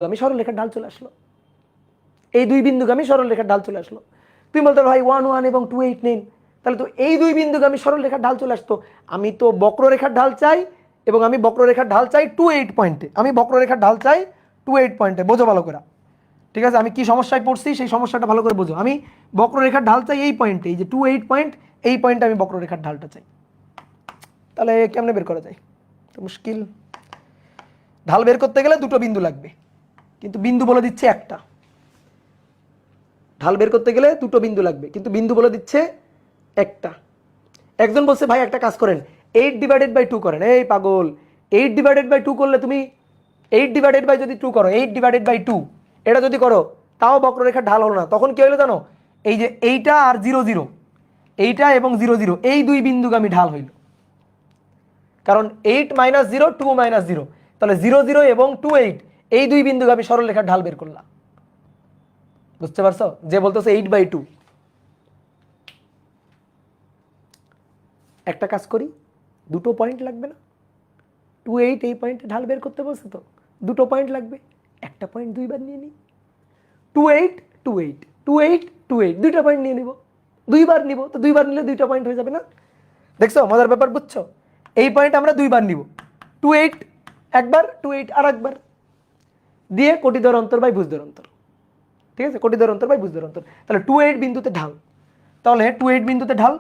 আমি সরলরেখার ঢাল চলে আসলো, এই দুই বিন্দুগামী সরলরেখার ঢাল চলে আসলো। তুমি বলতে ভাই 1 1 এবং 2 8 নেন, তাহলে তো এই দুই বিন্দুগামী সরলরেখার ঢাল চলে আসতো। আমি তো বক্ররেখার ঢাল চাই এবং আমি বক্ররেখার ঢাল চাই 2 8 পয়েন্টে, আমি বক্ররেখার ঢাল চাই 2 8 পয়েন্টে। বোঝো ভালো করে, ঠিক আছে? আমি কি সমস্যায় পড়ছি সেই সমস্যাটা ভালো করে বোঝো। আমি বক্ররেখার ঢাল চাই এই পয়েন্টে, এই যে 2 8 পয়েন্ট, এই পয়েন্টে আমি বক্ররেখার ঢালটা চাই। তাহলে কেমনে বের করা যায়? তো মুশকিল। ঢাল বের করতে গেলে দুটো বিন্দু লাগবে, কিন্তু বিন্দু বলে দিচ্ছে একটা। ঢাল বের করতে গেলে দুটো বিন্দু লাগবে, কিন্তু বিন্দু বলে দিচ্ছে একটা। একজন বলছে ভাই একটা কাজ করেন, 8/2 করেন। এই পাগল, 8/2 করলে তুমি 8/2 যদি 2 করো, 8/2 এটা যদি করো তাও বক্ররেখার ঢাল হলো না। তখন কি হলো জানো? এই যে এইটা আর 0 0, এইটা এবং 0 0 এই দুই বিন্দুগামী ঢাল হইল। কারণ 8 - 0 2 - 0, তাহলে 0 0 এবং 2 8 এই দুই বিন্দুগামী সরলরেখার ঢাল বের করলাম। বুঝতে পারছো? যে বলতেছে 8/2। একটা কাজ করি, দুটো পয়েন্ট লাগবে না? 2 8 এই পয়েন্টে ঢাল বের করতে বলছে, তো দুটো পয়েন্ট লাগবে, একটা পয়েন্ট দুইবার নিয়ে নিই। 2 8 2 8 2 8 2 8 দুইটা পয়েন্ট নিয়ে নিব, দুইবার নিব, তো দুইবার নিলে দুইটা পয়েন্ট হয়ে যাবে না? দেখছো মজার ব্যাপার? বুঝছো? এই পয়েন্ট আমরা দুইবার নিব, 2 8 একবার, 2 8 আর একবার, দিয়ে কোটিদ্বয় অন্তর বাই ভুজদ্বয় অন্তর। ঠিক আছে? কোটিদ্বয় অন্তর বাই ভুজদ্বয় অন্তর। তাহলে 2 8 বিন্দুতে ঢাল, তাহলে 2 8 বিন্দুতে ঢাল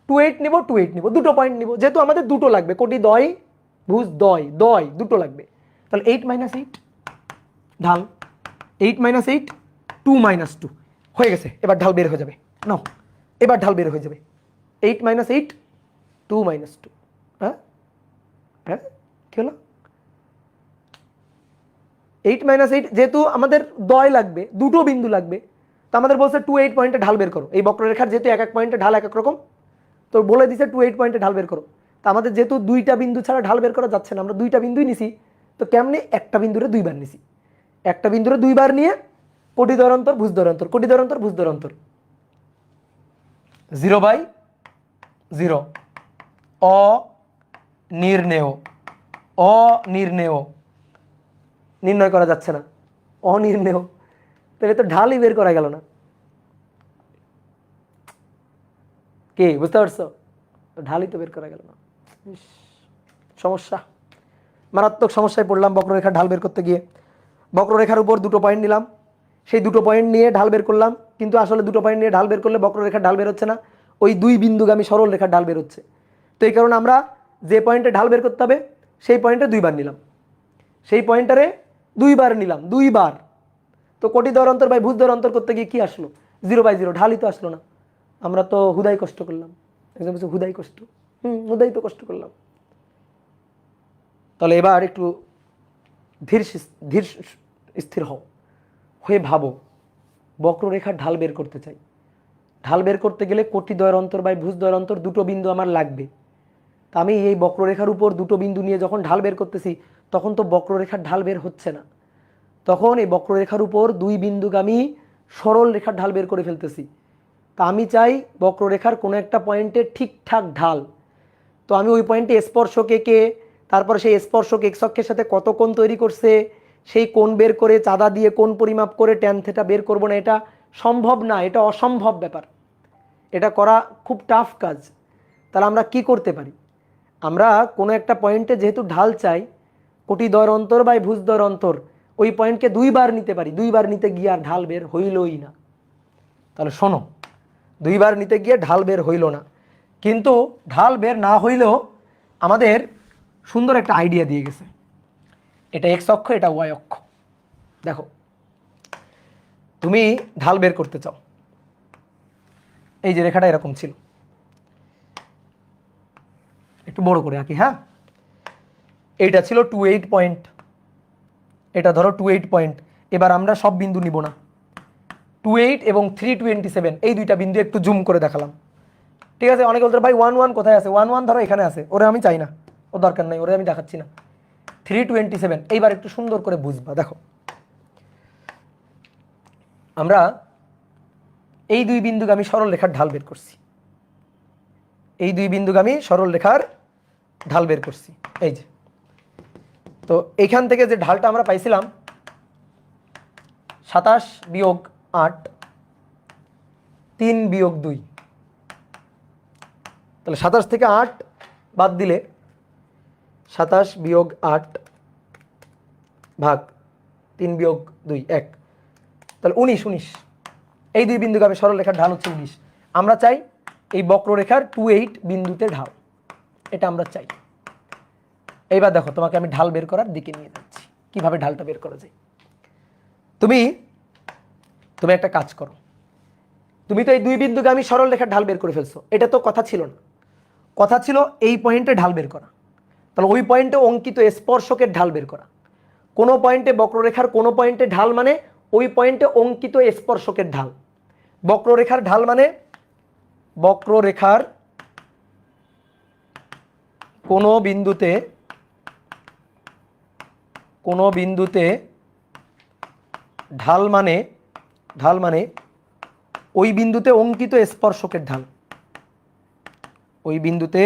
2 8 নিব, 2 8 নিব, দুটো পয়েন্ট নিব, যেহেতু আমাদের দুটো লাগবে, কোটিদ্বয় ভুজদ্বয় দয় দুটো লাগবে। তাহলে 8 - 8 ঢাল, 8 - 8 2 - 2 হয়ে গেছে। এবার ঢাল বের হয়ে যাবে। নাও, এবার ঢাল বের হয়ে যাবে। 8 - 8 2 - 2। হ্যাঁ হ্যাঁ, কি হলো? 8 - 8 যেহেতু আমাদের দয় লাগবে, দুটো বিন্দু লাগবে, তো আমাদের বলছে 2 8 পয়েন্টে ঢাল বের করো। এই বক্ররেখার যেহেতু এক এক পয়েন্টে ঢাল এক এক রকম, তো বলে দিছে 2 8 পয়েন্টে ঢাল বের করো। তো আমাদের যেহেতু দুইটা বিন্দু ছাড়া ঢাল বের করা যাচ্ছে না, আমরা দুইটা বিন্দুই নিছি, তো কেমনে একটা বিন্দুরে দুইবার নিছি। একটা বিন্দুরে দুইবার নিয়ে কোটিদ্বয় অন্তর ভুজদ্বয় অন্তর, কোটিদ্বয় অন্তর ভুজদ্বয় অন্তর, 0/0 অনির্ণেয়, অনির্ণেয়, নির্ণয় করা যাচ্ছে না, অনির্ণেয়, তাহলে তো ঢালই বের করা গেল না। কে বুঝতে পারছো? ঢালই তো বের করা গেল না। সমস্যা, মারাত্মক সমস্যায় পড়লাম বক্ররেখার ঢাল বের করতে গিয়ে। বক্ররেখার উপর দুটো পয়েন্ট নিলাম, সেই দুটো পয়েন্ট নিয়ে ঢাল বের করলাম, কিন্তু আসলে দুটো পয়েন্ট নিয়ে ঢাল বের করলে বক্ররেখার ঢাল বের হচ্ছে না, ওই দুই বিন্দুগামী সরল রেখার ঢাল বের হচ্ছে। তো এই কারণে আমরা যে পয়েন্টে ঢাল বের করতে হবে সেই পয়েন্টে দুইবার নিলাম, সেই পয়েন্টারে দুইবার নিলাম, দুইবার। তো কোটিদ্বয় অন্তর বাই ভুজদ্বয় অন্তর করতে গিয়ে কি আসলো? 0/0, ঢালই তো আসলো না। আমরা তো হুদাই কষ্ট করলাম। একজন বলছে হুদাই কষ্ট, হুদাই তো কষ্ট করলাম। তাহলে এবার একটু ধীর ধীর স্থির হও, হয়ে ভাবো, বক্ররেখার ঢাল বের করতে চাই। ঢাল বের করতে গেলে কোটিদ্বয় অন্তর বাই ভুজদ্বয় অন্তর দুটো বিন্দু আমার লাগবে। তা আমি এই বক্ররেখার উপর দুটো বিন্দু নিয়ে যখন ঢাল বের করতেছি, তখন তো বক্ররেখার ঢাল বের হচ্ছে না। তখন এই বক্ররেখার উপর দুই বিন্দুগামী সরল রেখার ঢাল বের করে ফেলতেছি। তা আমি চাই বক্ররেখার কোনো একটা পয়েন্টে ঠিকঠাক ঢাল। তো আমি ওই পয়েন্টে স্পর্শক এঁকে, তারপরে সেই স্পর্শক এক্স অক্ষের সাথে কত কোণ তৈরি করছে সেই কোণ বের করে, চাঁদা দিয়ে কোণ পরিমাপ করে ট্যান থেটা বের করব না, এটা সম্ভব না, এটা অসম্ভব ব্যাপার, এটা করা খুব টাফ কাজ। তাহলে আমরা কি করতে পারি? আমরা কোনো একটা পয়েন্টে যেহেতু ঢাল চাই, কোটিদ্বয় অন্তর বাই ভুজদ্বয় অন্তর, ওই পয়েন্টকে দুইবার নিতে পারি। দুইবার নিতে গিয়ে আর ঢাল বের হইলই না। তাহলে শোনো, দুইবার নিতে গিয়ে ঢাল বের হইল না, কিন্তু ঢাল বের না হইলেও আমাদের সুন্দর একটা আইডিয়া দিয়ে গেছে। এটা এক্স অক্ষ, এটা ওয়াই অক্ষ। দেখো, তুমি ঢাল বের করতে চাও, এই যে রেখাটা এরকম ছিল, একটু বড় করে আঁকি। হ্যাঁ, এইটা ছিল 2 8 পয়েন্ট, এটা ধরো 2 8 পয়েন্ট। এবার আমরা সব বিন্দু নিব না, 2 8 এবং 327 এই দুইটা বিন্দু একটু জুম করে দেখালাম। ঠিক আছে? অনেকে বলতে ভাই 1 1 কোথায় আছে? 1 1 ধরো এখানে আছে, ওরে আমি চাই না, ও দরকার নাই, ওরে আমি দেখাচ্ছি না। 327 এইবার একটু সুন্দর করে বুঝবা। দেখো, আমরা এই দুই বিন্দুগামী সরল রেখার ঢাল বের করছি, এই দুই বিন্দুগামী সরল রেখার ঢাল বের করছি। এই যে, তো এইখান থেকে যে ঢালটা আমরা পাইছিলাম 27 বিয়োগ 8, 3 বিয়োগ 2, তাহলে 27 থেকে 8 বাদ দিলে 27 বিয়োগ 8 ভাগ 3 বিয়োগ 2 1, তাহলে 19। এই দুই বিন্দুগামী সরলরেখার ঢাল হচ্ছে 19। আমরা চাই এই বক্ররেখার 28 বিন্দুতে ঢাল, এটা আমরা চাই। এইবার দেখো তোমাকে আমি ঢাল বের করার দিকে নিয়ে যাচ্ছি, কিভাবে ঢালটা বের করা যায়। তুমি একটা কাজ করো, তুমি তো এই দুই বিন্দুগামী সরলরেখার ঢাল বের করে ফেলছো, এটা তো কথা ছিল না, কথা ছিল এই পয়েন্টে ঢাল বের করা। তাহলে ওই পয়েন্টে অঙ্কিত স্পর্শকের ঢাল বের করা। কোনো পয়েন্টে বক্ররেখার কোনো পয়েন্টে ঢাল মানে ওই পয়েন্টে অঙ্কিত স্পর্শকের ঢাল। বক্ররেখার ঢাল মানে বক্ররেখার কোনো বিন্দুতে ঢাল মানে ওই বিন্দুতে অঙ্কিত স্পর্শকের ঢাল, ওই বিন্দুতে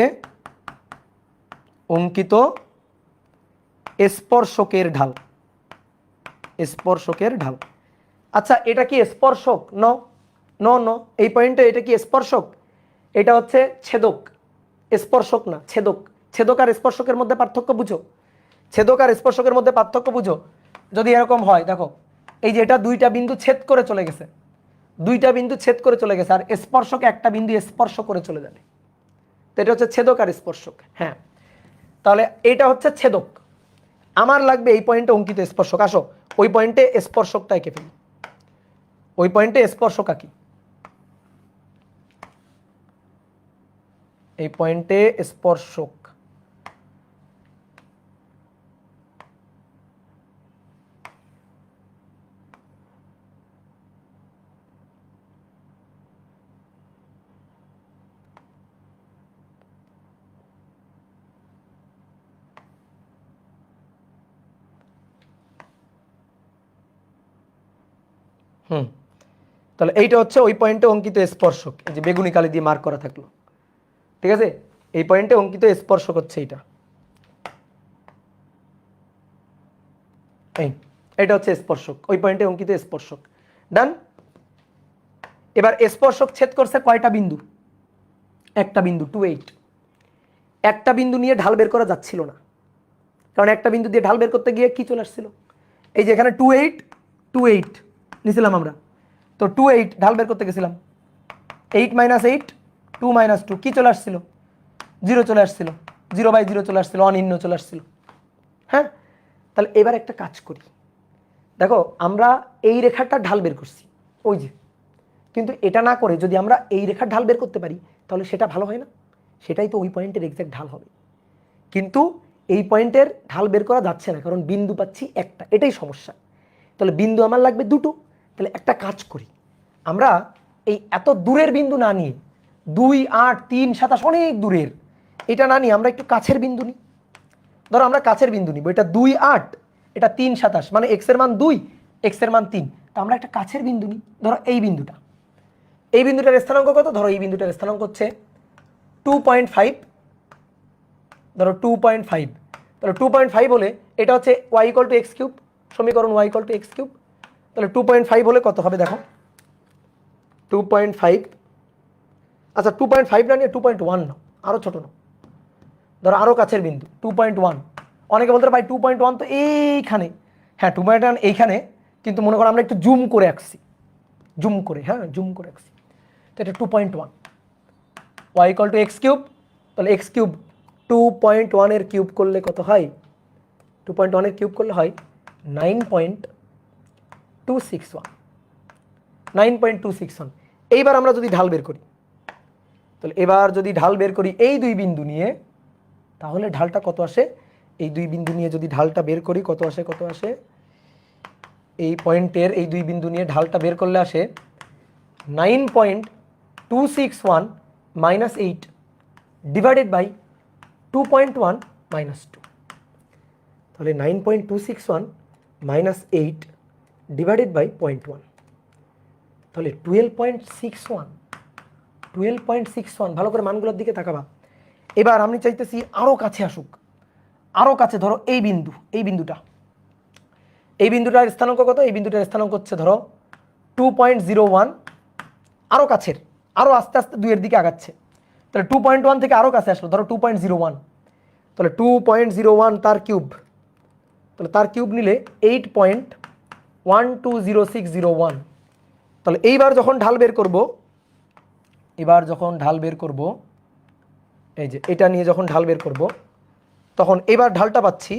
অঙ্কিত স্পর্শকের ঢাল, স্পর্শকের ঢাল। আচ্ছা এটা কি স্পর্শক? নো নো নো, এই পয়েন্টে এটা কি স্পর্শক? এটা হচ্ছে ছেদক, স্পর্শক না, ছেদক। ছেদক আর স্পর্শকের মধ্যে পার্থক্য বুঝো, ছেদক আর স্পর্শকের মধ্যে পার্থক্য বুঝো। যদি এরকম হয় দেখো, এই যে এটা দুইটা বিন্দু ছেদ করে চলে গেছে, দুইটা বিন্দু ছেদ করে চলে গেছে, আর স্পর্শক একটা বিন্দু স্পর্শ করে চলে যাবে, তো এটা হচ্ছে ছেদক আর স্পর্শক। হ্যাঁ, তাহলে এটা হচ্ছে ছেদক, আমার লাগবে এই পয়েন্টে অঙ্কিত স্পর্শক। আসো ওই পয়েন্টে স্পর্শকটা এঁকে ফেলি, ওই পয়েন্টে স্পর্শক আঁকি। এই পয়েন্টে স্পর্শক, তাহলে এইটা হচ্ছে ওই পয়েন্টে অঙ্কিত স্পর্শক, এই যে বেগুনি কালি দিয়ে মার্ক করা থাকলো, ঠিক আছে। এই পয়েন্টে অঙ্কিত স্পর্শক হচ্ছে এইটা, এটা হচ্ছে স্পর্শক, ওই পয়েন্টে অঙ্কিত স্পর্শক। ডান। এবার স্পর্শক ছেদ করছে কয়টা বিন্দু? একটা বিন্দু, 28। একটা বিন্দু নিয়ে ঢাল বের করা যাচ্ছিল না, কারণ একটা বিন্দু দিয়ে ঢাল বের করতে গিয়ে কি চলে আসছিল, এই যে এখানে 28 নিয়েছিলাম আমরা, তো 28 ঢাল বের করতে গেছিলাম, 8 - 8 2 - 2 কি চলে আসছিল? 0 চলে আসছিল, 0/0 চলে আসছিল, অনির্ণ চলে আসছিল। হ্যাঁ, তাহলে এবার একটা কাজ করি, দেখো আমরা এই রেখাটা ঢাল বের করছি ওই যে, কিন্তু এটা না করে যদি আমরা এই রেখার ঢাল বের করতে পারি তাহলে সেটা ভালো হয় না? সেটাই তো ওই পয়েন্টের এক্সাক্ট ঢাল হবে, কিন্তু এই পয়েন্টের ঢাল বের করা যাচ্ছে না, কারণ বিন্দু পাচ্ছি একটা, এটাই সমস্যা। তাহলে বিন্দু আমার লাগবে দুটো। তাহলে একটা কাজ করি, আমরা এই এত দূরের বিন্দু না নিয়ে 2 8 3 27 অনেক দূরের এটা না নিয়ে আমরা একটু কাছের বিন্দু নিই। ধরো আমরা কাছের বিন্দু নিব, এটা 2 8, এটা 3 27, মানে x এর মান 2, x এর মান 3। তো আমরা একটা কাছের বিন্দু নিই, ধরো এই বিন্দুটা, এই বিন্দুটার স্থানাঙ্ক কত? ধরো এই বিন্দুটার স্থানাঙ্ক হচ্ছে 2.5, ধরো 2.5। তাহলে 2.5 হলে এটা হচ্ছে y = x³, সমীকরণ y = x³। তাহলে 2.5 হলে কত হবে দেখো, 2.5, আচ্ছা 2.5 না নিয়ে 2.1 নাও, আরও ছোট নাও, ধরো আরও কাছের বিন্দু 2.1। অনেকে বলতে ভাই 2.1 তো এইখানে, হ্যাঁ 2.1 এইখানে, কিন্তু মনে করো আমরা একটু জুম করে আঁকছি, জুম করে, হ্যাঁ জুম করে আঁকছি, তো এটা 2.1, y = x³। তাহলে x³ 2.1 এর কিউব করলে কত হয়? 2.1 এর কিউব করলে হয় 9.261, 9.261। এইবার আমরা যদি ঢাল বের করি, তাহলে এবার যদি ঢাল বের করি এই দুই বিন্দু নিয়ে, তাহলে ঢালটা কত আসে? এই দুই বিন্দু নিয়ে যদি ঢালটা বের করি কত আসে, কত আসে? এই পয়েন্টের এই দুই বিন্দু নিয়ে ঢালটা বের করলে আসে 9.261 - 8 ডিভাইডেড বাই 2.1 - 2। তাহলে 9.261 - 8 ডিভাইডেড বাই 0.1, তাহলে 12.61। ভালো করে মানগুলোর দিকে তাকাবা। এবার আমি চাইতেছি আরও কাছে আসুক, আরও কাছে। ধরো এই বিন্দু, এই বিন্দুটা, এই বিন্দুটার স্থানাঙ্ক কত? এই বিন্দুটার স্থানাঙ্ক হচ্ছে ধরো 2.01, আরও কাছের, আরও আস্তে আস্তে 2-এর দিকে আগাচ্ছে, তাহলে 2.1 থেকে আরও কাছে আসলো ধরো 2.01, তাহলে 2.01 তার কিউব, তাহলে তার কিউব নিলে 8.120601। তাহলে এইবার যখন ঢাল বের করব, এই যে এটা নিয়ে যখন ঢাল বের করব, তখন এবার ঢালটা পাচ্ছি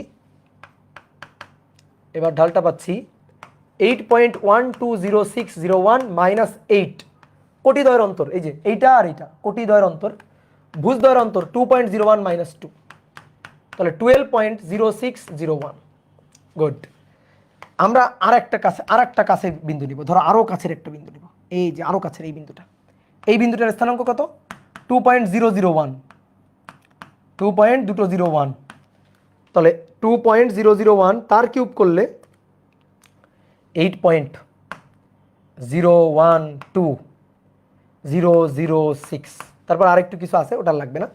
8.120601 মাইনাস 8 কোটি দ্বয়ের অন্তর, এই যে এইটা আর এইটা কোটি দ্বয়ের অন্তর, ভুজ দ্বয়ের অন্তর 2.01 মাইনাস 2, তাহলে 12.0601। গুড। আমরা আর একটা কাছে বিন্দু নিব, ধরো আরও কাছের একটা বিন্দু নিব, এই যে আরও কাছের এই বিন্দুটা, এই বিন্দুটার স্থানাঙ্ক কত? 2.001, তাহলে 2.001 তার কিউব করলে 8.012006, তারপর আরেকটু কিছু আছে, ওটা লাগবে না।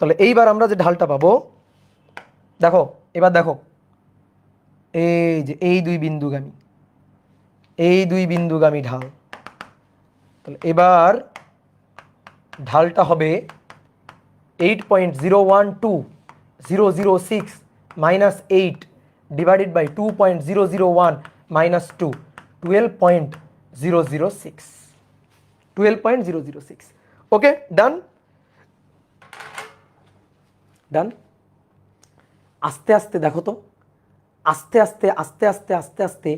তাহলে এইবার আমরা যে ঢালটা পাবো, দেখো এবার দেখো, এই যে এই দুই বিন্দুগামী ঢাল, তাহলে এবার ঢালটা হবে 8.012006 মাইনাস 8 ডিভাইডেড বাই 2.001 মাইনাস 2, 12.006। ওকে, ডান। আস্তে আস্তে দেখো তো, আস্তে আস্তে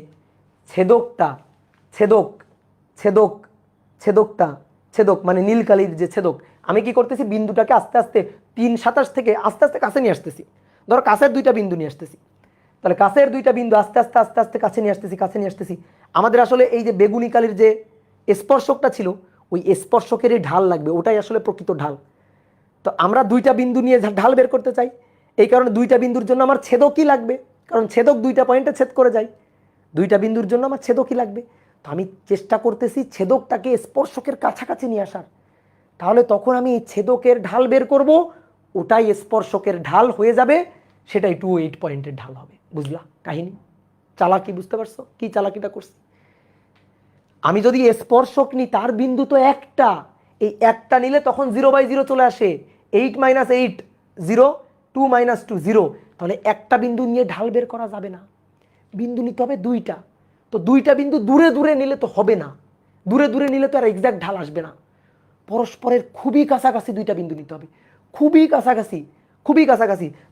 ছেদক মানে নীলকালির যে ছেদক, আমি কি করতেছি, বিন্দুটাকে আস্তে আস্তে 3.27 থেকে আস্তে আস্তে কাছে নিয়ে আসতেছি। ধরো কাছের দুইটা বিন্দু নিয়ে আসতেছি, তাহলে কাছের দুইটা বিন্দু আস্তে আস্তে কাছে নিয়ে আসতেছি। আমাদের আসলে এই যে বেগুনি কালির যে স্পর্শকটা ছিল, ওই স্পর্শকেরই ঢাল লাগবে, ওটাই আসলে প্রকৃত ঢাল। তো আমরা দুইটা বিন্দু নিয়ে ঢাল বের করতে চাই, এই কারণে দুইটা বিন্দুর জন্য আমার ছেদকই লাগবে, কারণ ছেদক দুইটা পয়েন্টে ছেদ করে যায়, দুইটা বিন্দুর জন্য আমার ছেদকই লাগবে। তো আমি চেষ্টা করতেছি ছেদকটাকে স্পর্শকের কাছাকাছি নিয়ে আসার, তাহলে তখন আমি ছেদকের ঢাল বের করব, ওটাই স্পর্শকের ঢাল হয়ে যাবে, সেটাই 28 পয়েন্টের ঢাল হবে। বুঝলা কাহিনী? চালাকি বুঝতে পারছো কি চালাকিটা করছি? আমি যদি স্পর্শক নিই, তার বিন্দু তো একটা, এই একটা নিলে তখন 0/0 চলে আসে, 8 - 8 0, 2 - 2 0, তাহলে একটা বিন্দু নিয়ে ঢাল বের করা যাবে না, বিন্দু নিতে হবে দুইটা। তো দুইটা বিন্দু দূরে দূরে নিলে তো হবে না, দূরে দূরে নিলে তো আর এক্সাক্ট ঢাল আসবে না, পরস্পরের খুবই কাছাকাছি দুইটা বিন্দু নিতে হবে, খুবই কাছাকাছি।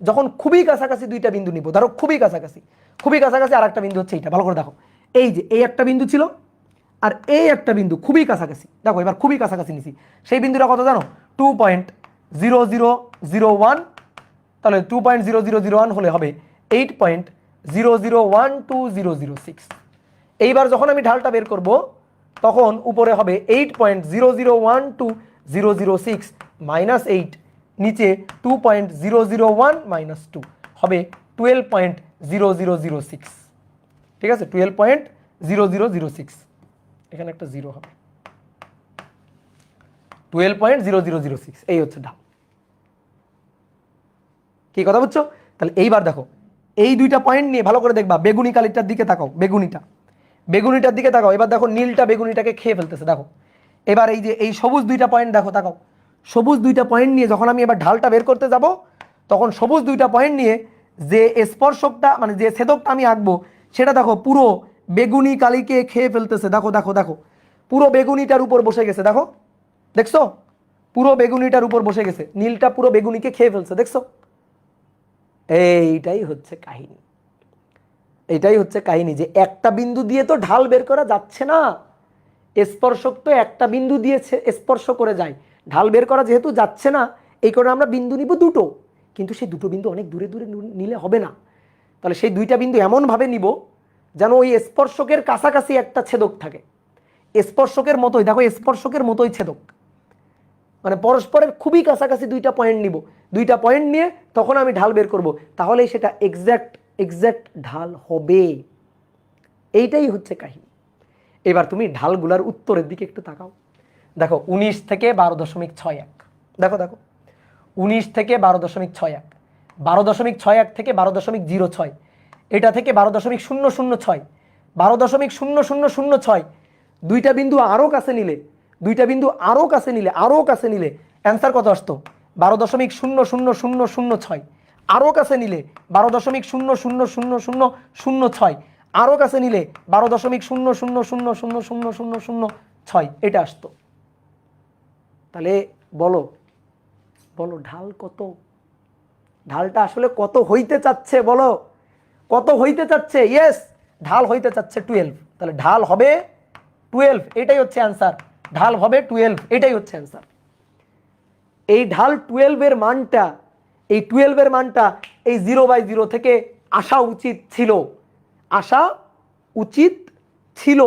যখন খুবই কাছাকাছি দুইটা বিন্দু নিব, ধরো খুবই কাছাকাছি আর একটা বিন্দু হচ্ছে এইটা, ভালো করে দেখো, এই যে এই একটা বিন্দু ছিল আর এই একটা বিন্দু খুবই কাছাকাছি, দেখো এবার খুবই কাছাকাছি নিছি, সেই বিন্দুটা কত জানো? 2.0001, তাহলে 2.0001 হলে হবে 8.0012006। এইবার যখন আমি ঢালটা বের করব, তখন উপরে হবে 8.0012006 মাইনাস 8, নিচে 2.001 মাইনাস 2 হবে 12.0006। ঠিক আছে, 12.0006, এখানে একটা 0 হবে, 12.0006, এই হচ্ছে ঢাল। কি কথা বুঝছো? তাহলে এইবার দেখো, এই দুইটা পয়েন্ট নিয়ে ভালো করে দেখবা, বেগুনি কালিটার দিকে তাকাও, বেগুনিটার দিকে তাকাও, এবার দেখো নীলটা বেগুনিটাকে খেয়ে ফেলতেছে, দেখো এবার এই যে এই সবুজ দুইটা পয়েন্ট দেখো, তাকাও সবুজ দুইটা পয়েন্ট নিয়ে যখন আমি এবার ঢালটা বের করতে যাব, তখন সবুজ দুইটা পয়েন্ট নিয়ে যে স্পর্শকটা মানে যে ছেদকটা আমি আঁকবো, সেটা দেখো পুরো বেগুনি কালিকে খেয়ে ফেলতেছে, দেখো পুরো বেগুনিটার উপর বসে গেছে, দেখছো পুরো বেগুনিটার উপর বসে গেছে, নীলটা পুরো বেগুনিকে খেয়ে ফেলছে, দেখছো? এইটাই হচ্ছে কাহিনী, যে একটা বিন্দু দিয়ে তো ঢাল বের করা যাচ্ছে না, স্পর্শক তো একটা বিন্দু দিয়ে স্পর্শ করে যায়, ঢাল বের করা যেহেতু যাচ্ছে না, এই কারণে আমরা বিন্দু নিব দুটো, কিন্তু সেই দুটো বিন্দু অনেক দূরে দূরে নিলে হবে না, তাহলে সেই দুইটা বিন্দু এমনভাবে নিব যেন ওই স্পর্শকের কাছাকাছি একটা ছেদক থাকে, স্পর্শকের মতোই, দেখো স্পর্শকের মতোই ছেদক, মানে পরস্পরের খুবই কাছাকাছি দুইটা পয়েন্ট নিব, দুইটা পয়েন্ট নিয়ে তখন আমি ঢাল বের করব, তাহলেই সেটা এক্সাক্ট ঢাল হবে। এইটাই হচ্ছে কাহিনী। এবার তুমি ঢালগুলার উত্তরের দিকে একটু তাকাও, দেখো 19 থেকে 12.61, দেখো 19 থেকে 12.61, 12.61 থেকে 12.06, এটা থেকে 12.0006, 12.0006 দুইটা বিন্দু আরও কাছে নিলে, দুইটা বিন্দু আরও কাছে নিলে, আরও কাছে নিলে অ্যান্সার কত আসতো? 12.000006। আরও কাছে নিলে 12.000006, আরও কাছে নিলে 12.00000006 এটা আসতো। তাহলে বলো বলো ঢাল কত? ঢালটা আসলে কত হইতে চাচ্ছে বলো, কত হইতে চাচ্ছে? ইয়েস, ঢাল হইতে চাচ্ছে 12। তাহলে ঢাল হবে 12, এটাই হচ্ছে অ্যান্সার। ঢাল হবে 12, এটাই হচ্ছে অ্যান্সার। এই ঢাল 12 এর মানটা, এই 12 এর মানটা এই 0/0 থেকে আসা উচিত ছিল, আসা উচিত ছিল।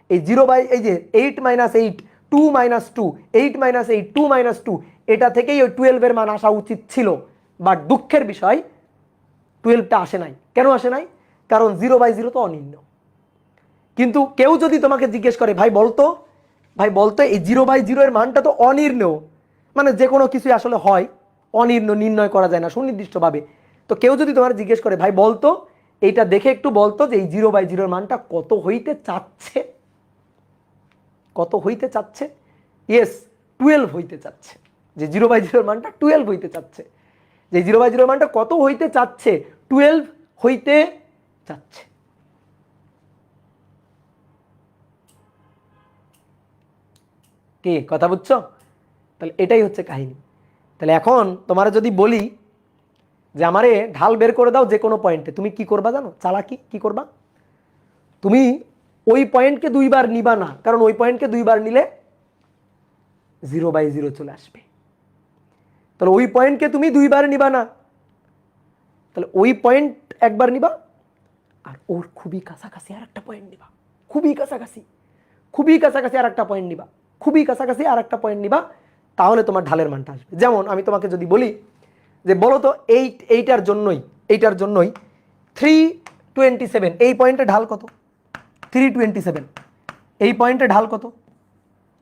এই 0 এই যে 8 - 8 2 - 2 8 - 8 2 - 2 এটা থেকেই ওই 12 এর মান আসা উচিত ছিল। বাট দুঃখের বিষয় 12টা আসে নাই। কেন আসে নাই? কারণ 0/0 তো অনির্ণ। কিন্তু কেউ যদি তোমাকে জিজ্ঞেস করে ভাই বলতো, ভাই বলতো এই 0/0 এর মানটা তো অনির্ণ, মানে যে কোনো কিছু আসলে হয় অনির্ণ, নির্ণয় করা যায় না সুনির্দিষ্টভাবে। তো কেউ যদি তোমার জিজ্ঞেস করে ভাই বলতো, এইটা দেখে একটু বলতো যে এই 0/0 এর মানটা কত হইতে চাচ্ছে, কত হইতে চাচ্ছে? ইয়েস, 12 হইতে চাচ্ছে। যে 0/0 এর মানটা 12 হইতে চাচ্ছে। যে 0/0 এর মানটা কত হইতে চাচ্ছে? 12 হইতে চাচ্ছে। কি কথা বুঝছো? তাহলে এটাই হচ্ছে কাহিনী। তাহলে এখন তোমার যদি বলি যে আমারে ঢাল বের করে দাও যে কোনো পয়েন্টে, তুমি কি করবা জানো? চালাকি কি করবা? তুমি ওই পয়েন্টকে দুইবার নিবা না, কারণ ওই পয়েন্টকে দুইবার নিলে 0/0 চলে আসবে। তাহলে ওই পয়েন্টকে তুমি দুইবার নিবা না, তাহলে ওই পয়েন্ট একবার নিবা আর ওর খুবই কাছাকাছি আর একটা পয়েন্ট নিবা, খুবই কাছাকাছি, খুবই কাছাকাছি আর একটা পয়েন্ট নিবা, খুবই কাছাকাছি আর একটা পয়েন্ট নিবা, তাহলে তোমার ঢালের মানটা আসবে। যেমন আমি তোমাকে যদি বলি যে বলো তো এইটার জন্যই 327, এই পয়েন্টে ঢাল কত? 327, এই পয়েন্টে ঢাল কত?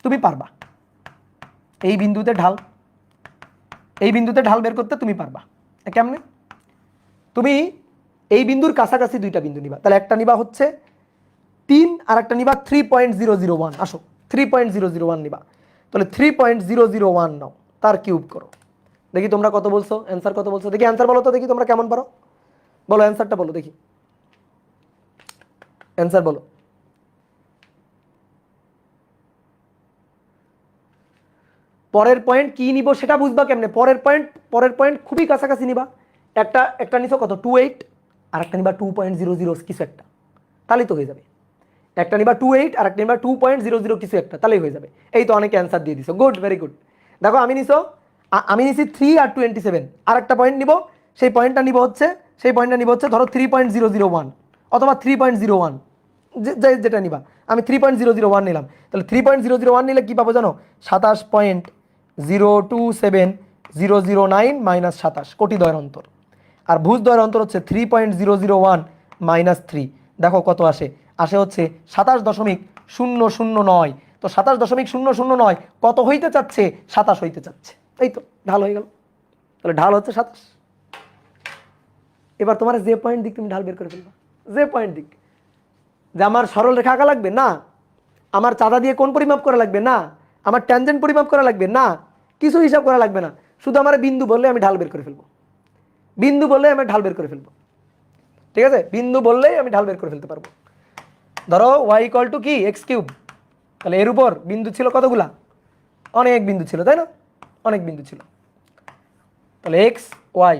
তুমি পারবা। এই বিন্দুতে ঢাল, এই বিন্দুতে ঢাল বের করতে তুমি পারবা। কেমনে? তুমি এই বিন্দুর কাছাকাছি দুইটা বিন্দু নিবা, তাহলে একটা নিবা হচ্ছে 3 আর একটা নিবা 3.001। আসো 3.001 নিবা, তাহলে 3.001 নাও, তার কিউব করো। দেখি তোমরা কত বলছো, অ্যান্সার কত বলছো দেখি, অ্যান্সার বলো তো দেখি তোমরা কেমন পারো, বলো অ্যান্সারটা বলো দেখি, অ্যান্সার বলো। পরের পয়েন্ট কি নিব সেটা বুঝবা কেমনে? পরের পয়েন্ট খুবই কাছাকাছি নিবা। একটা নিছো কত 28, আর একটা নিবা 2.00 কিছু একটা, তাহলেই তো হয়ে যাবে। একটা নিবা 28 আর একটা নিবা 2.00 কিছু একটা, তাহলেই হয়ে যাবে। এই তো অনেকে অ্যান্সার দিয়ে দিছো, গুড, ভেরি গুড। দেখো আমি নিছি 3 আর 27, আর একটা পয়েন্ট নিব, সেই পয়েন্টটা নিব হচ্ছে ধরো 3.001 অথবা 3.01, যেটা নিবা। আমি 3.001 নিলাম, তাহলে 3.001 নিলে কি পাবো জানো? 27.027,009 - 27 কোটিদ্বয়ের অন্তর। আর ভুজদ্বয়ের অন্তর হচ্ছে 3.001 - 3। দেখো কত আসে, আসে হচ্ছে 27.009। তো 27.009 কত হইতে চাচ্ছে? 27 হইতে চাচ্ছে। এই তো ঢাল হয়ে গেল। তাহলে ঢাল হচ্ছে 27। এবার তোমার যে পয়েন্ট দিক তুমি ঢাল বের করে ফেলবা, যে পয়েন্ট দিক। যে আমার সরল রেখা আঁকা লাগবে না, আমার চাঁদা দিয়ে কোন পরিমাপ করা লাগবে না, আমার ট্যানজেন্ট পরিমাপ করা লাগবে না, কিছু হিসাব করা লাগবে না, শুধু আমার বিন্দু বললে আমি ঢাল বের করে ফেলবো, বিন্দু বললেই আমি ঢাল বের করে ফেলবো। ঠিক আছে, বিন্দু বললেই আমি ঢাল বের করে ফেলতে পারবো। ধরো y = কি x³, তাহলে এর উপর বিন্দু ছিল কতগুলা? অনেক বিন্দু ছিল, তাই না? অনেক বিন্দু ছিল। তাহলে x y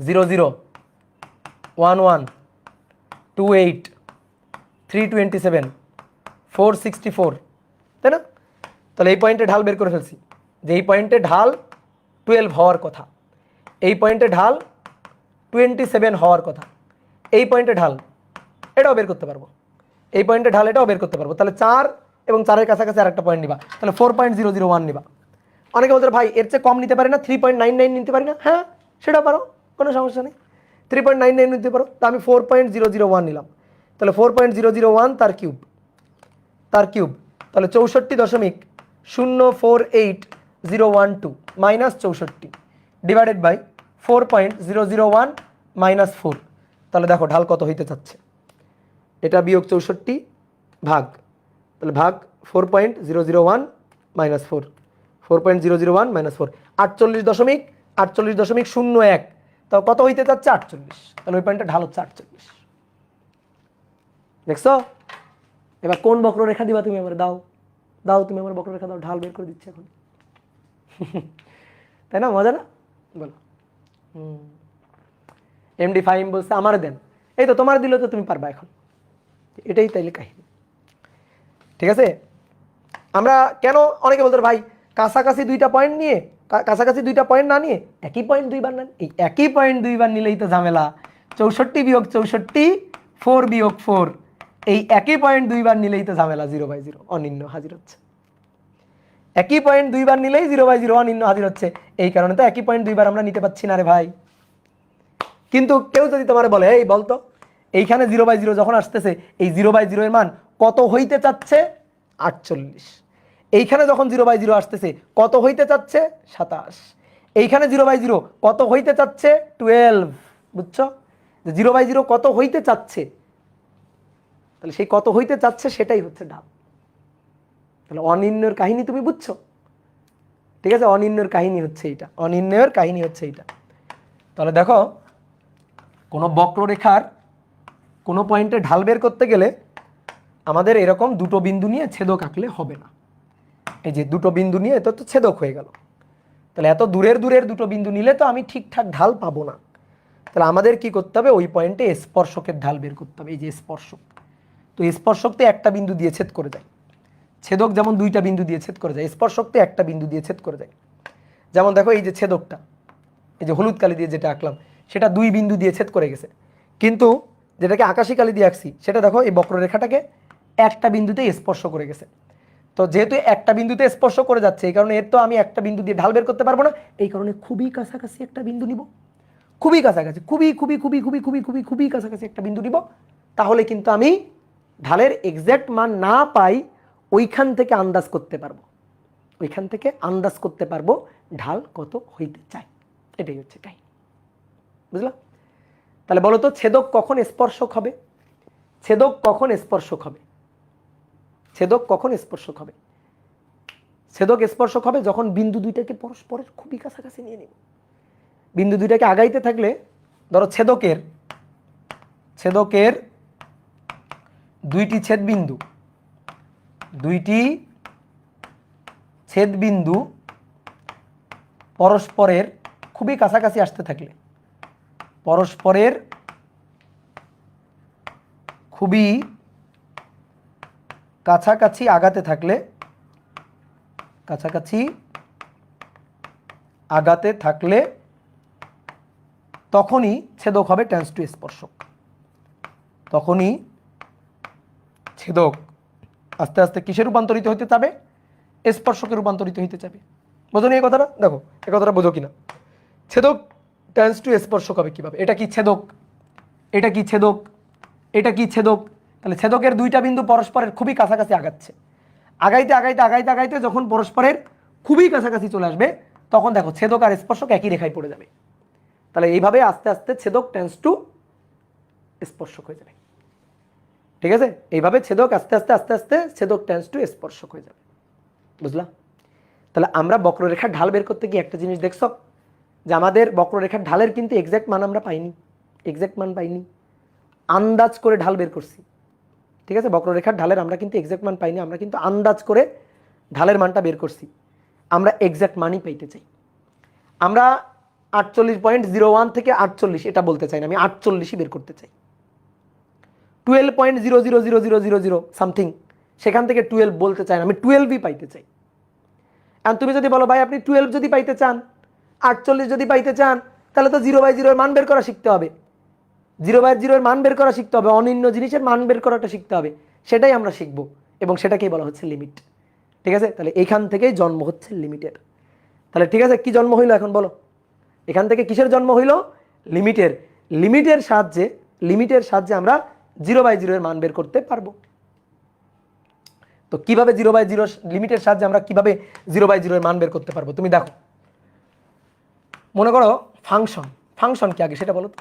0 0 1 1 2 8 327 464, তাই না? তাহলে এই পয়েন্টে ঢাল বের করে ফেলছি, যে এই পয়েন্টে ঢাল 12 হওয়ার কথা, এই পয়েন্টে ঢাল 27 হওয়ার কথা, এই পয়েন্টে ঢাল এটাও বের করতে পারবো, এই পয়েন্টে ঢাল এটাও বের করতে পারবো। তাহলে 4 এবং 4-এর কাছাকাছি আর একটা পয়েন্ট নিবা, তাহলে 4.001 নিবা। অনেকে বলতে ভাই এর চেয়ে কম নিতে পারি না, 3.99 নিতে পারি না? হ্যাঁ সেটা পারো, কোনো সমস্যা নেই, 3.99 নিতে পারো। তা আমি 4.001 নিলাম, তাহলে 4.001 তার কিউব, তার কিউব, তাহলে 64.048012 - 64 ডিভাইডেড বাই 4.001 - 4, তাহলে দেখো ঢাল কত হইতে চাচ্ছে, এটা বিয়োগ 64 ভাগ, তাহলে ভাগ 4.001 মাইনাস 4, 4.001 মাইনাস 4, 48.48.01, তো কত হইতে চাচ্ছে 48, তাহলে ওই পয়েন্টটা ঢাল হচ্ছে 48। দেখছো? এবার কোন বক্ররেখা দিবা তুমি আমার? দাও দাও, তুমি আমার বক্ররেখা দাও, ঢাল বের করে দিচ্ছে এখন। তাই না, মজা না? বলো। এমডি ফাহিম বলছে আমার দেন, এই তো তোমার দিলে তো তুমি পারবা এখন, এটাই তাইলে কাহিনী। ঠিক আছে, আমরা কেন অনেকে বলতো ভাই কাছাকাছি দুইটা পয়েন্ট নিয়ে, কাছাকাছি দুইটা পয়েন্ট না নিয়ে একই পয়েন্ট দুইবার নেন, এই একই পয়েন্ট দুইবার নিলেই তো ঝামেলা। 64 বিয়োগ 64, 4 বিয়োগ 4, এই একই পয়েন্ট দুইবার নিলেই তো ঝামেলা, 0/0 অনির্ণ হাজির হচ্ছে। একই পয়েন্ট দুইবার নিলেই 0/0 অনির্ণ হাজির হচ্ছে, এই কারণে তো একই পয়েন্ট দুইবার আমরা নিতে পারছি না রে ভাই। কিন্তু কেউ যদি তোমার বলে এই বলতো এইখানে 0/0 যখন আসতেছে, এই 0/0 এর মান কত হইতে চাচ্ছে? 48। এইখানে যখন 0/0 আসতেছে কত হইতে চাচ্ছে? 27। এইখানে 0/0 কত হইতে চাচ্ছে? 12। বুঝছো? যে 0/0 কত হইতে চাচ্ছে, তাহলে সেই কত হইতে চাচ্ছে সেটাই হচ্ছে ঢাল। তাহলে অনির্ণয়ের কাহিনী তুমি বুঝছো? ঠিক আছে, অনির্ণয়ের কাহিনী হচ্ছে এইটা, অনির্ণয়ের কাহিনী হচ্ছে এইটা। তাহলে দেখো কোনো বক্ররেখার কোনো পয়েন্টে ঢাল বের করতে গেলে আমাদের এরকম দুটো বিন্দু নিয়ে ছেদক আঁকলে হবে না। এই যে দুটো বিন্দু নিয়ে এটা তো ছেদক হয়ে গেল, তাহলে এত দূরের দূরের দুটো বিন্দু নিলে তো আমি ঠিকঠাক ঢাল পাবো না। তাহলে আমাদের কি করতে হবে? ওই পয়েন্টে স্পর্শকের ঢাল বের করতে হবে। এই যে স্পর্শক, তো স্পর্শক তো একটা বিন্দু দিয়ে ছেদ করে যায়, ছেদক যেমন দুইটা বিন্দু দিয়ে ছেদ করে যায়, স্পর্শক তো একটা বিন্দু দিয়ে ছেদ করে যায়। যেমন দেখো এই যে ছেদকটা, এই যে হলুদ কালি দিয়ে যেটা আঁকলাম সেটা দুই বিন্দু দিয়ে ছেদ করে গেছে, কিন্তু যেটাকে আকাশী কালি দিয়ে আঁকছি সেটা দেখো এই বক্ররেখাটাকে একটা বিন্দুতে স্পর্শ করে গেছে। তো যেহেতু একটা বিন্দুতে স্পর্শ করে যাচ্ছে, এই কারণে এর তো আমি একটা বিন্দু দিয়ে ঢাল বের করতে পারবো না, এই কারণে খুবই কাছাকাছি একটা বিন্দু নিব, খুবই কাছাকাছি, খুবই খুবই খুবই খুবই খুবই খুবই খুবই কাছাকাছি একটা বিন্দু নিব। তাহলে কিন্তু আমি ঢালের এক্সাক্ট মান না পাই, ওইখান থেকে আন্দাজ করতে পারবো, ওইখান থেকে আন্দাজ করতে পারবো ঢাল কত হইতে চায়। এটাই হচ্ছে কাহিনী, বুঝলা? তাহলে বলো তো ছেদক কখন স্পর্শক হবে? ছেদক কখন স্পর্শক হবে? ছেদক কখন স্পর্শক হবে? ছেদক স্পর্শক হবে যখন বিন্দু দুইটাকে পরস্পরের খুবই কাছাকাছি নিয়ে নিব। বিন্দু দুইটাকে আগাইতে থাকলে ধরো ছেদকের দুইটি ছেদবিন্দু পরস্পরের খুবই কাছাকাছি আসতে থাকলে, পরস্পরের খুবই কাছাকাছি আগাতে থাকলে, তখনই ছেদক হবে টেন্স টু স্পর্শক। তখনই ছেদক আস্তে আস্তে কিসে রূপান্তরিত হতে যাবে? স্পর্শকে রূপান্তরিত হতে যাবে। বোঝো নি এই কথাটা? দেখো এই কথাটা বোঝো কিনা। ছেদক টেন্স টু স্পর্শক হবে কিভাবে? এটা কি ছেদক, এটা কি ছেদক, এটা কি ছেদক? তাহলে ছেদকের দুইটা বিন্দু পরস্পরের খুবই কাছাকাছি আগাচ্ছে, আগাইতে আগাইতে আগাইতে আগাইতে যখন পরস্পরের খুবই কাছাকাছি চলে আসবে, তখন দেখো ছেদক আর স্পর্শক একই রেখায় পড়ে যাবে। তাহলে এইভাবে আস্তে আস্তে ছেদক টেন্স টু স্পর্শক হয়ে যাবে। ঠিক আছে, এইভাবে ছেদক আস্তে আস্তে আস্তে আস্তে ছেদক টেন্স টু স্পর্শক হয়ে যাবে। বুঝলা? তাহলে আমরা বক্ররেখার ঢাল বের করতে গিয়ে একটা জিনিস দেখছো, যে আমাদের বক্ররেখার ঢালের কিন্তু এক্সাক্ট মান আমরা পাইনি, এক্সাক্ট মান পাইনি, আন্দাজ করে ঢাল বের করছি। ঠিক আছে, বক্ররেখার ঢালের আমরা কিন্তু এক্সাক্ট মান পাইনি, আমরা কিন্তু আন্দাজ করে ঢালের মানটা বের করছি। আমরা এক্সাক্ট মানই পাইতে চাই। আমরা 48.01 থেকে 48 এটা বলতে চাই না, আমি 48ই বের করতে চাই। 12.000000 সামথিং, সেখান থেকে 12 বলতে চাই না, আমি 12ই পাইতে চাই। আর তুমি যদি বলো ভাই আপনি 12 যদি পাইতে চান, 48 যদি পাইতে চান, তাহলে তো 0/0 এর মান বের করা শিখতে হবে, 0/0 এর মান বের করা শিখতে হবে, অনির্ণ জিনিসের মান বের করাটা শিখতে হবে। সেটাই আমরা শিখবো, এবং সেটাকেই বলা হচ্ছে লিমিট। ঠিক আছে, তাহলে এইখান থেকেই জন্ম হচ্ছে লিমিটের। তাহলে ঠিক আছে, কি জন্ম হইলো এখন বলো? এখান থেকে কিসের জন্ম হইলো? লিমিটের। লিমিটের সাহায্যে আমরা 0/0 এর মান বের করতে পারবো। তো কিভাবে 0/0 লিমিটের সাহায্যে আমরা কিভাবে 0/0 এর মান বের করতে পারবো? তুমি দেখো, মনে করো ফাংশন কি আগে সেটা বলো তো।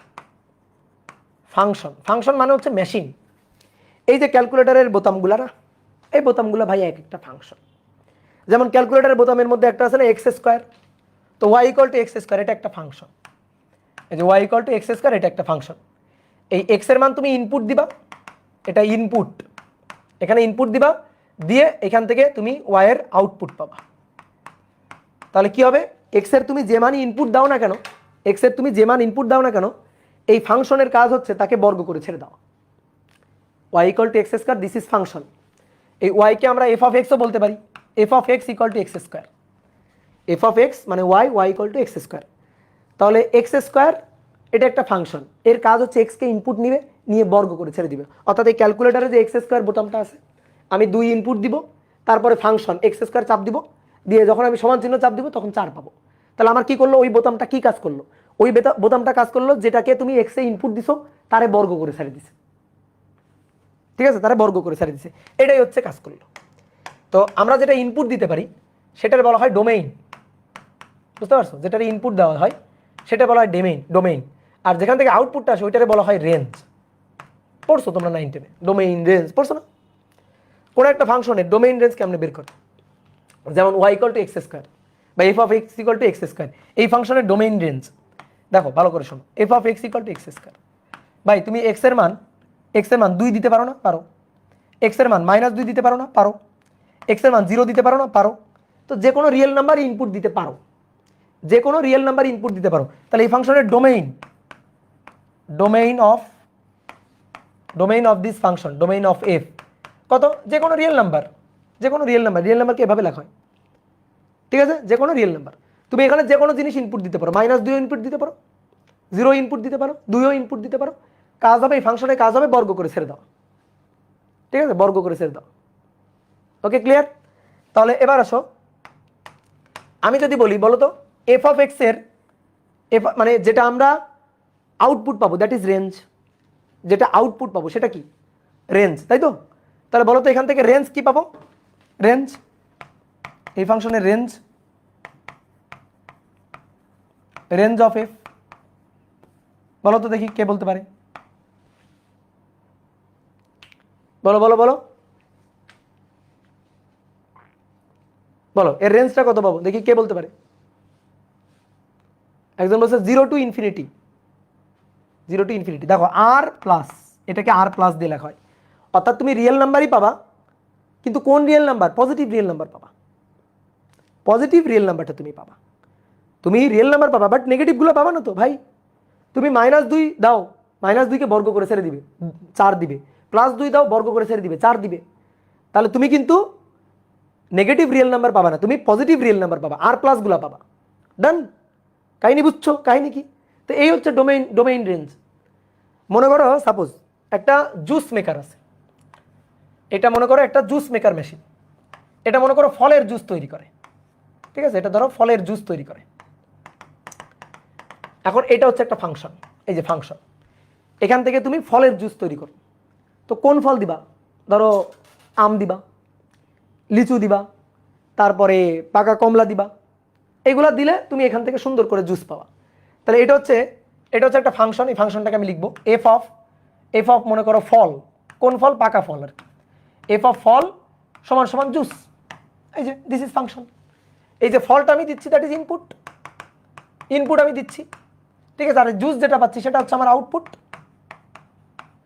ফাংশন। ফাংশন মানে হচ্ছে মেশিন। এই যে ক্যালকুলেটরের বোতামগুলা না, এই বোতামগুলো ভাই এক একটা ফাংশন। যেমন ক্যালকুলেটরের বোতামের মধ্যে একটা আছে না এক্স স্কোয়ার, তো y equal to x square, এটা একটা ফাংশন। এই যে y equal to x square, এটা একটা ফাংশন। এই এক্স এর মান তুমি ইনপুট দিবা, এটা ইনপুট, এখানে ইনপুট দিবা, দিয়ে এখান থেকে তুমি ওয়াই এর আউটপুট পাবা। তাহলে কি হবে, এক্স এর তুমি যে মান ইনপুট দাও না কেন, এক্স এর তুমি যে মান ইনপুট দাও না কেন, এই ফাংশনের কাজ হচ্ছে তাকে বর্গ করে ছেড়ে দাও। Y equal to x square, this is function. এই ওয়াইকে আমরা এফ অফ এক্সও বলতে পারি, f of x equal to x square. F of x মানে y, y equal to x square. তাহলে এক্স স্কোয়ার এটা একটা ফাংশন, এর কাজ হচ্ছে এক্সকে ইনপুট নিবে, নিয়ে বর্গ করে ছেড়ে দিবে। অর্থাৎ এই ক্যালকুলেটারে যে এক্স স্কোয়ার বোতামটা আছে, আমি 2 ইনপুট দিব, তারপরে ফাংশন এক্স স্কোয়ার চাপ দিব, দিয়ে যখন আমি সমান চিহ্ন চাপ দিব তখন 4 পাবো। তাহলে আমার কি করলো, ওই বোতামটা কি কাজ করলো, ওই বোতামটা কাজ করলো যেটাকে তুমি এক্সে ইনপুট দিছো তারে বর্গ করে ছেড়ে দিছে। ঠিক আছে, তারা বর্গ করে ছেড়ে দিছে, এটাই হচ্ছে কাজ করলো। তো আমরা যেটা ইনপুট দিতে পারি সেটার বলা হয় ডোমেইন, বুঝতে পারছো? যেটার ইনপুট দেওয়া হয় সেটা বলা হয় ডোমেইন। আর যেখান থেকে আউটপুটটা আসে ওইটারে বলা হয় রেঞ্জ। পড়ছো তোমরা 9 10-এ ডোমেইন রেঞ্জ পড়ছো না? কোন একটা ফাংশনের ডোমেইন রেঞ্জ কেমনে বের করে? যেমন y equal to x square বা f of x equal to x square, এই ফাংশনের ডোমেইন রেঞ্জ দেখো, ভালো করে শোনো। F of x equal to x square, ভাই তুমি এক্স এর মান 2 দিতে পারো না? পারো। এক্স এর মান -2 দিতে পারো না? পারো। এক্স এর মান 0 দিতে পারো না? পারো। তো যে কোনো রিয়েল নাম্বার ইনপুট দিতে পারো, যে কোনো রিয়েল নাম্বার ইনপুট দিতে পারো। তাহলে এই ফাংশনের domain of this function, domain of F কত? যে কোনো রিয়েল নাম্বার, রিয়েল নাম্বারকে এভাবে লেখা হয়। ঠিক আছে, যে কোনো রিয়েল নাম্বার তুমি এখানে যে কোনো জিনিস ইনপুট দিতে পারো, -2 ইনপুট দিতে পারো, 0 ইনপুট দিতে পারো, 2 ইনপুট দিতে পারো। কাজ হবে, এই ফাংশনের কাজ হবে বর্গ করে ছেড়ে দাও। ঠিক আছে, বর্গ করে ছেড়ে দাও। ওকে, ক্লিয়ার? তাহলে এবার আসো, আমি যদি বলি বলো তো এফ অফ এক্স এর এফ মানে যেটা আমরা আউটপুট পাবো দ্যাট ইজ রেঞ্জ, যেটা আউটপুট পাবো সেটা কি? রেঞ্জ, তাই তো? তাহলে বলো তো এখান থেকে রেঞ্জ কি পাবো? রেঞ্জ, এই ফাংশনের রেঞ্জ অফ এফ, বলো তো দেখি কে বলতে পারে? বলো বলো বলো বলো, এর রেঞ্জটা কত পাবো দেখি, কে বলতে পারে? একজন বলছে 0 টু ইনফিনিটি। দেখো আর প্লাস, এটাকে আর প্লাস দিয়ে লেখা হয়। অর্থাৎ তুমি রিয়েল নাম্বারই পাবা, কিন্তু কোন real number? Positive real number পাবা। পজিটিভ রিয়েল নাম্বারটা তুমি পাবা, তুমি রিয়েল নাম্বার পাবা, বাট নেগেটিভগুলো পাবা না তো ভাই। তুমি -2 দাও, -2কে বর্গ করে ছেড়ে দিবে 4 দিবে, +2 দাও বর্গ করে ছেড়ে দিবে 4 দিবে। তাহলে তুমি কিন্তু নেগেটিভ রিয়েল নাম্বার পাবা না, তুমি পজিটিভ রিয়েল নাম্বার পাবা, আর প্লাসগুলো পাবা। ডান? কাহিনী বুঝছো? কাহিনী কি? তো এই হচ্ছে ডোমেইন রেঞ্জ। মনে করো সাপোজ একটা জুস মেকার আছে, এটা মনে করো একটা জুস মেকার মেশিন, এটা মনে করো ফলের জুস তৈরি করে। ঠিক আছে, এটা ধরো ফলের জুস তৈরি করে। এখন এটা হচ্ছে একটা ফাংশন, এই যে ফাংশন, এখান থেকে তুমি ফলের জুস তৈরি করো। তো কোন ফল দিবা? ধরো আম দিবা, লিচু দিবা, তারপরে পাকা কমলা দিবা, এগুলা দিলে তুমি এখান থেকে সুন্দর করে জুস পাবা। তাহলে এটা হচ্ছে একটা ফাংশন। এই ফাংশনটাকে আমি লিখবো এফ অফ মনে করো ফল, কোন ফল? পাকা ফল আর কি। এফ অফ ফল সমান সমান জুস, এই যে দিস ইজ ফাংশন। এই যে ফলটা আমি দিচ্ছি দ্যাট ইজ ইনপুট আমি দিচ্ছি। ঠিক আছে, আর জুস যেটা পাচ্ছি সেটা হচ্ছে আমার আউটপুট,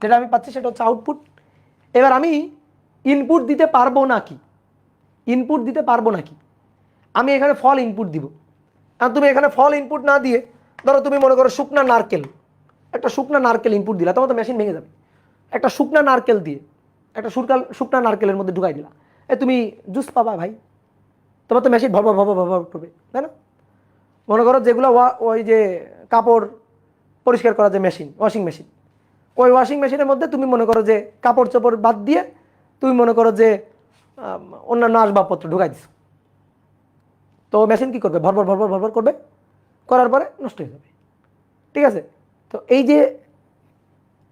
যেটা আমি পাচ্ছি সেটা হচ্ছে আউটপুট। এবার আমি ইনপুট দিতে পারবো নাকি? আমি এখানে ফল ইনপুট দিব। আর তুমি এখানে ফল ইনপুট না দিয়ে ধরো তুমি মনে করো শুকনা নারকেল, একটা শুকনা নারকেল ইনপুট দিলা, তোমার তো মেশিন ভেঙে যাবে। একটা শুকনা নারকেল দিয়ে একটা শুকনা নারকেলের মধ্যে ঢুকাই দিলা, তুমি জুস পাবা ভাই, তোমার তো মেশিন ভর করবে, তাই না? মনে করো যেগুলো ওই যে কাপড় পরিষ্কার করা যে মেশিন, ওয়াশিং মেশিন, ওই ওয়াশিং মেশিনের মধ্যে তুমি মনে করো যে কাপড় চোপড় বাদ দিয়ে তুমি মনে করো যে অন্যান্য আসবাবপত্র ঢুকাই দিছো, তো মেশিন কি করবে? ভরভর করবে, করার পরে নষ্ট হয়ে যাবে। ঠিক আছে, তো এই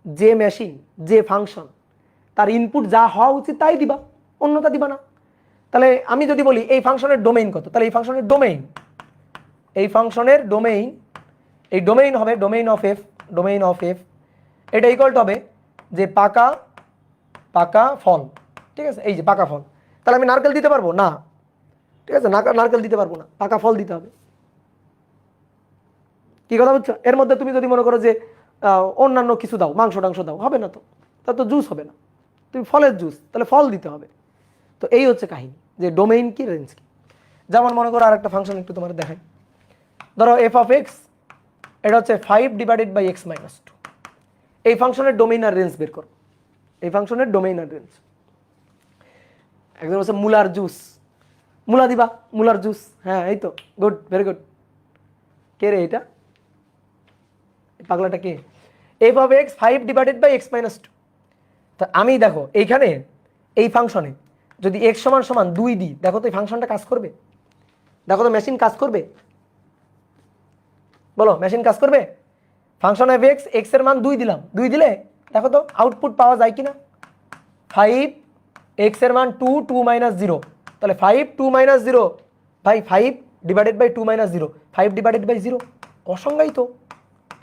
যে মেশিন, যে ফাংশন, তার ইনপুট যা হওয়া উচিত তাই দিবা, অন্যটা দিবা না। তাহলে আমি যদি বলি এই ফাংশনের ডোমেইন কত, তাহলে এই ফাংশনের ডোমেইন হবে ডোমেইন অফ এফ এটা ইকুয়াল টু হবে যে পাকা পাকা ফল, ঠিক আছে, এই যে পাকা ফল। তাহলে আমি নারকেল দিতে পারবো না, ঠিক আছে, নারকেল দিতে পারবো না, পাকা ফল দিতে হবে। কি কথা বুঝছো? এর মধ্যে তুমি যদি মনে করো যে অন্যান্য কিছু দাও, মাংস টাংস দাও, হবে না তো, তা তো জুস হবে না, তুমি ফলের জুস, তাহলে ফল দিতে হবে। তো এই হচ্ছে কাহিনী যে ডোমেইন কি রেঞ্জ কি। যেমন মনে করো আরেকটা ফাংশন একটু তোমার দেখাই, ধরো এফ অফ এক্স, এটা হচ্ছে 5 ডিভাইডেড বাই এক্স মাইনাস 2। এই ফাংশনের ডোমেইন আর রেঞ্জ বের করো, এই ফাংশনের ডোমেইন আর রেঞ্জ। একদম হচ্ছে মুলার জুস, মুলা দিবা, মুলার জুস, হ্যাঁ এই তো, গুড, ভেরি গুড। কে রে এটা, পাগলাটা কে? F of x 5 divided by x minus 2। তা আমি দেখো এইখানে এই ফাংশনে যদি এক্স সমান সমান 2 দিই, দেখো তো এই ফাংশনটা কাজ করবে? দেখো তো মেশিন কাজ করবে? বলো মেশিন কাজ করবে? ফাংশন এফ এক্স, এক্স এর মান 2 দিলাম, 2 দিলে দেখো তো আউটপুট পাওয়া যায় কিনা? 5, এক্স এর মান 2, 2 মাইনাস 0, তাহলে 5, 2 মাইনাস 0, ভাই 5 divided by 2 minus 0, 5 divided by 0, অসংজ্ঞায়িত,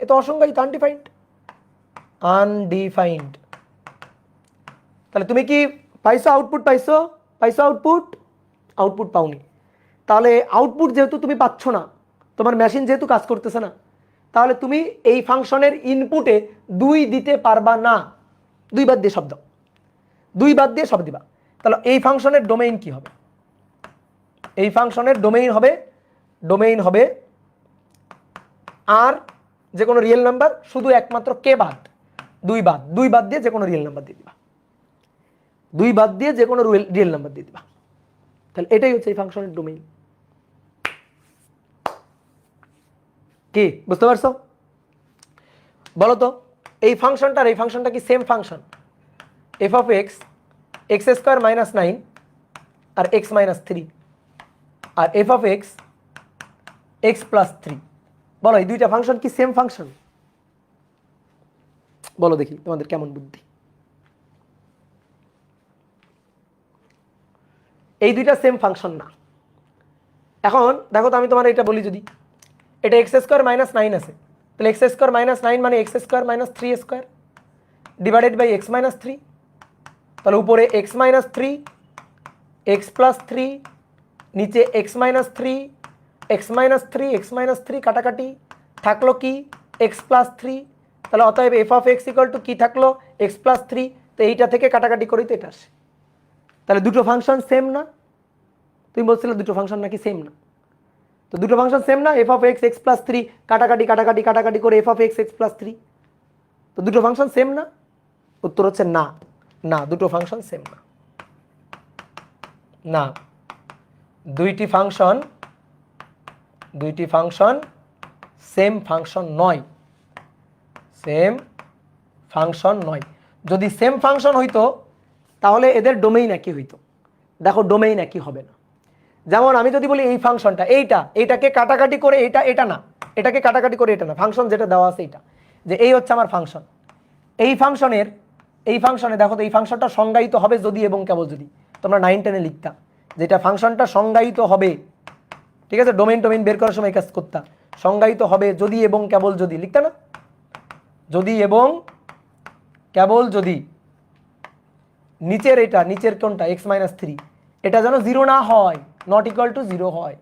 এ তো অসংজ্ঞায়িত, আনডিফাইন্ড, আনডিফাইন্ড। তাহলে তুমি কি পাইছো আউটপুট? পাইছো? পাইছো আউটপুট? আউটপুট পাওনি। তাহলে আউটপুট যেহেতু তুমি পাচ্ছ না, তোমার মেশিন যেহেতু কাজ করতেছে না, তাহলে তুমি এই ফাংশনের ইনপুটে 2 দিতে পারবা না। 2 বাদ দিয়ে সব দাও, 2 বাদ দিয়ে সব দিবা। তাহলে এই ফাংশনের ডোমেইন কি হবে? এই ফাংশনের ডোমেইন হবে আর যে কোনো রিয়েল নাম্বার, শুধু একমাত্র কে বাদ, 2 বাদ, 2 বাদ দিয়ে যে কোনো রিয়েল নাম্বার দিয়ে দিবা, 2 বাদ দিয়ে যে কোনো রিয়েল নাম্বার দিয়ে দিবা। তাহলে এটাই হচ্ছে এই ফাংশনের ডোমেইন। কি বুঝতে পারছো? বলো তো এই ফাংশনটার এই ফাংশনটা কি same function? F of x, x square minus 9 আর এক্স মাইনাস 3, আর f of x, x plus 3। বলো এই দুইটা ফাংশন কি সেম ফাংশন? বলো দেখি তোমাদের কেমন বুদ্ধি। এই দুইটা সেম ফাংশন না। এখন দেখো তো আমি তোমার এটা বলি, যদি এটা এক্স স্কোয়ার মাইনাস 9 আছে, তাহলে এক্স স্কোয়ার মাইনাস 9 মানে x square minus 3 square divided by x minus 3। তাহলে উপরে এক্স মাইনাস 3, এক্স প্লাস 3, নিচে x minus 3, x minus 3, x minus 3 কাটাকাটি, থাকলো কি এক্স প্লাস 3। তাহলে অতএব F of x equal two কি থাকলো? X plus 3। তো এইটা থেকে কাটাকাটি করি তো এটা আসে। তাহলে দুটো ফাংশন সেম না? তুমি বলছিলে দুটো ফাংশন নাকি সেম না, তো দুটো ফাংশন সেম না? F of x, x plus 3, কাটাকাটি কাটাকাটি কাটাকাটি করে F of x, x plus 3, তো দুটো ফাংশন সেম না? উত্তর হচ্ছে না, না দুটো ফাংশন সেম না, না দুইটি ফাংশন সেম ফাংশন নয়, সেম ফাংশন নয়। যদি সেম ফাংশন হইতো তাহলে এদের ডোমেইন একই হইতো। দেখো ডোমেইন একই হবে না। যেমন আমি যদি বলি এই ফাংশনটা, এইটাকে কাটাকাটি করে এটা না, এটাকে কাটাকাটি করে এটা না, ফাংশন যেটা দেওয়া আছে এইটা, যে এই হচ্ছে আমার ফাংশন। এই ফাংশনে দেখো তো এই ফাংশনটা সংজ্ঞায়িত হবে যদি এবং কেবল যদি, তোমরা 9, 10-এ লিখতা যেটা ফাংশনটা সংজ্ঞায়িত হবে, ঠিক আছে, ডোমেইন বের করার সময় কাজ করতা, সংজ্ঞায়িত হবে যদি এবং কেবল যদি, লিখতা না? যদি এবং কেবল যদি নিচের কোনটা এক্স মাইনাস 3, এটা যেন 0 না হয়, নট ইকুয়াল টু 0 হয়।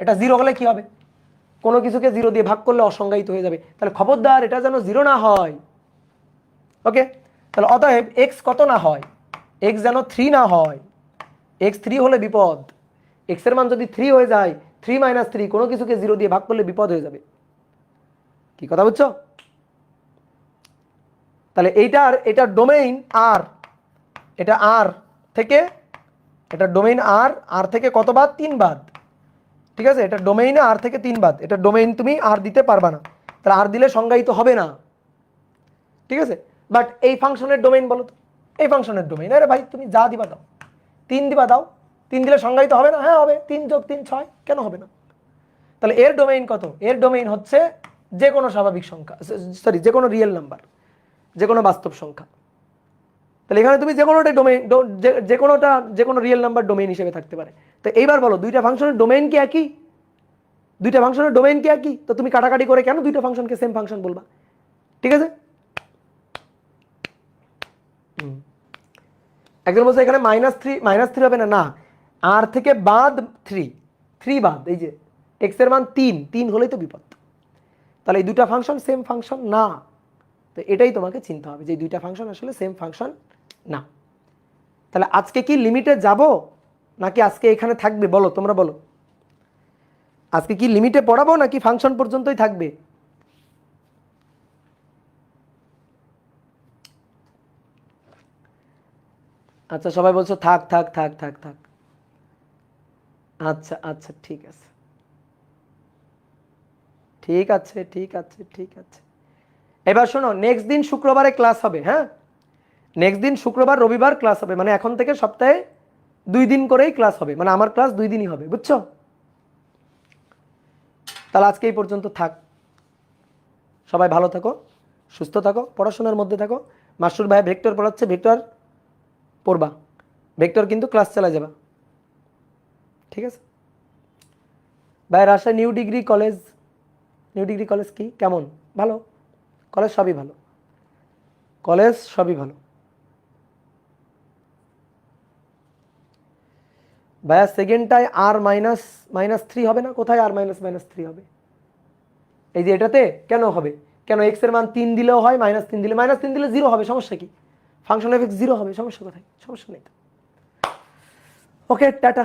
এটা 0 হলে কি হবে? কোনো কিছুকে 0 দিয়ে ভাগ করলে অসংজ্ঞায়িত হয়ে যাবে। তাহলে খবরদার এটা যেন 0 না হয়। ওকে, তাহলে অতএব এক্স কত না হয়? এক্স যেন 3 না হয়। এক্স 3 হলে বিপদ। এক্স এর মান যদি 3 হয়ে যায়, 3 মাইনাস 3, কোনো কিছুকে 0 দিয়ে ভাগ করলে বিপদ হয়ে যাবে। কি কথা বুঝছো? তাহলে এটা ডোমেইন আর, এটা আর থেকে, এটা ডোমেইন আর থেকে কত বাদ? 3 বাদ, ঠিক আছে, এটা ডোমেইনে আর থেকে 3 বাদ, এটা ডোমেইন তুমি আর দিতে পারবা না, তাহলে আর দিলে সংজ্ঞায়িত হবে না, ঠিক আছে। বাট এই ফাংশনের ডোমেইন বলো তো, এই ফাংশনের ডোমেইন, আরে ভাই তুমি যা দিবা দাও, 3 দিবা দাও, 3 দিলে সংজ্ঞায়িত হবে না? হ্যাঁ হবে, 3 + 3 6, কেন হবে না? তাহলে এর ডোমেইন কত? এর ডোমেইন হচ্ছে যে কোনো স্বাভাবিক সংখ্যা, সরি যে কোনো রিয়েল নাম্বার, যে কোনো বাস্তব সংখ্যা। তাহলে এখানে তুমি যে কোনোটা ডোমেইন, যে কোনো রিয়েল নাম্বার ডোমেইন হিসেবে থাকতে পারে। তো এইবার বলো দুইটা ফাংশনের ডোমেইন কি একই? দুইটা ফাংশনের ডোমেইন কি একই? তো তুমি কাটাকাটি করে কেন দুইটা ফাংশনকে সেম ফাংশন বলবা? ঠিক আছে, একজন বলছে এখানে -3 হবে না, না আর থেকে বাদ 3 বাদ, এই যে এক্স এর মান 3 হলেই তো বিপদ। তাহলে এই দুটা ফাংশন সেম ফাংশন না, তো এটাই তোমাকে চিনতে হবে যে এই দুইটা ফাংশন আসলে সেম ফাংশন না। তাহলে আজকে কি লিমিটে যাব নাকি আজকে এখানে থাকবে, বলো তোমরা বলো, আজকে কি লিমিটে পড়াবো নাকি ফাংশন পর্যন্তই থাকবে? আচ্ছা সবাই বলছো থাক থাক থাক থাক থাক, আচ্ছা আচ্ছা ঠিক আছে ঠিক আছে ঠিক আছে ঠিক আছে। এবার শোনো, নেক্সট দিন শুক্রবারে ক্লাস হবে, হ্যাঁ নেক্সট দিন শুক্রবার রবিবার ক্লাস হবে, মানে এখন থেকে সপ্তাহে 2 দিন করেই ক্লাস হবে, মানে আমার ক্লাস 2 দিনই হবে, বুঝছো? তাহলে আজকে এই পর্যন্ত থাক, সবাই ভালো থাকো, সুস্থ থাকো, পড়াশোনার মধ্যে থাকো। মাস্টার ভাই ভেক্টর পড়াচ্ছে, ভেক্টর পড়বা, ভেক্টর কিন্তু ক্লাস চালা যাবা, ঠিক আছে? ভাই রাজশাহী নিউ ডিগ্রি কলেজ কি কেমন? ভালো কলেজ, সবই ভালো কলেজ, সবই ভালো। ভাইয়া সেকেন্ডটায় আর -3 হবে না? কোথায় আর -3 হবে? এই যে এটাতে কেন হবে? কেন এক্স এর মান 3 দিলেও হয়, -3 দিলে, -3 দিলে 0 হবে, সমস্যা কি? ফাংশন এফ এক্স 0 হবে, সমস্যা কোথায়? সমস্যা নেই তো। ওকে টাটা।